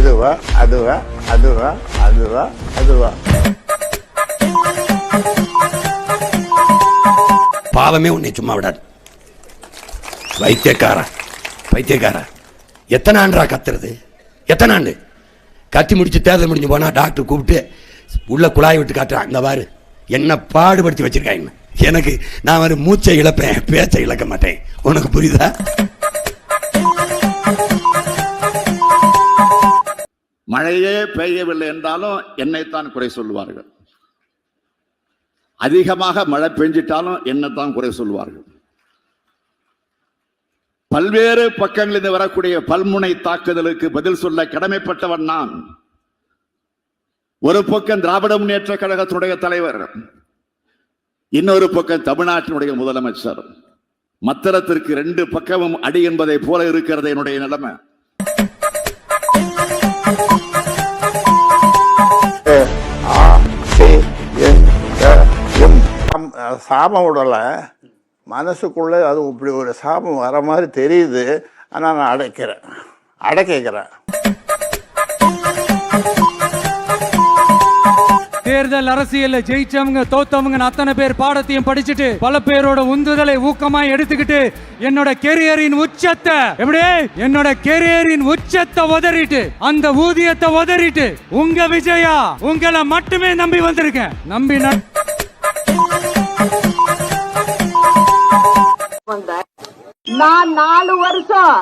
இதுவா அதுவா அதுவா அதுவா அதுவா? பாவமே உன்னை சும்மா விடாது. வைத்தியக்கார எத்தனை ஆண்டா கத்துறது? எத்தனை ஆண்டு கத்தி முடிச்சு தேர்தல் முடிஞ்சு போனா டாக்டர் கூப்பிட்டு உள்ள குழாய் விட்டு காட்டுறான், அங்க பாரு என்ன பாடுபடுத்தி வச்சிருக்காங்க. எனக்கு நான் ஒரு மூச்சை இழப்பேன், பேச்சை இழக்க மாட்டேன். உனக்கு புரியுதா? மழையே பெய்யவில்லை என்றாலும் என்னைத்தான் குறை சொல்லுவார்கள். அதிகமாக மழை பெஞ்சிட்டாலும் என்னத்தான் குறை சொல்லுவார்கள். பல்வேறு பக்கங்களில் வரக்கூடிய பல்முனை தாக்குதலுக்கு பதில் சொல்ல கடமைப்பட்டவன் நான். ஒரு பக்கம் திராவிட முன்னேற்ற கழகத்தினுடைய தலைவர், இன்னொரு பக்கம் தமிழ்நாட்டினுடைய முதலமைச்சர். மத்திரத்திற்கு 2 பக்கமும் அடி என்பதை போல இருக்கிறது என்னுடைய நிலைமை. சாபம் விடல, மனசுக்குள்ள அது இப்படி ஒரு சாபம் வர மாதிரி தெரியுது. ஆனா நான் அடக்கிறேன். தேர்தல் அரசியல்ல ஜெயிச்சவங்க தோத்தவங்க அத்தனை பேர் பாடத்தையும் படிச்சுட்டு பல பேரோட உந்துதலை ஊக்கமா எடுத்துக்கிட்டு என்னோட கெரியரின் உச்சத்தை உதறிட்டு அந்த ஊதியத்தை உதறிட்டு உங்க விஜயா உங்களை மட்டுமே நம்பி வந்திருக்கேன். நம்பி நான் 4 வருஷம்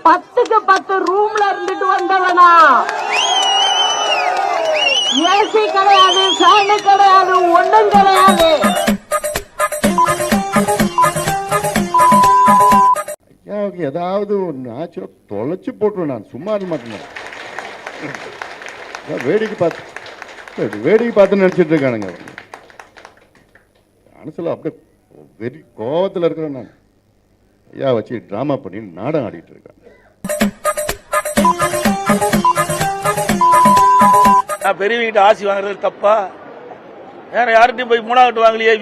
10க்கு 10 ரூம்ல இருந்துட்டு வந்தவனா. ஏசி கிடையாது, ஃபேனு கிடையாது, ஒண்ணும் கிடையாது. ஏதாவது ஒன்று தொலைச்சு போட்டுருவேன். நான் சும்மா இருக்க மாட்டேன். வேடிக்கை பார்த்து நினைச்சிட்டு இருக்கானுங்க. மனசுல அப்படியே வெறி கோபத்தில் இருக்கிறேன். நான் ஐயா வச்சு டிராமா பண்ணி நாடகம் ஆடிட்டு இருக்கேன். பெரியவங்கிட்ட ஆசி வாங்குறது தப்பா? வேற யார்கிட்டையும் போய் 3ஆவது வாங்கலையே.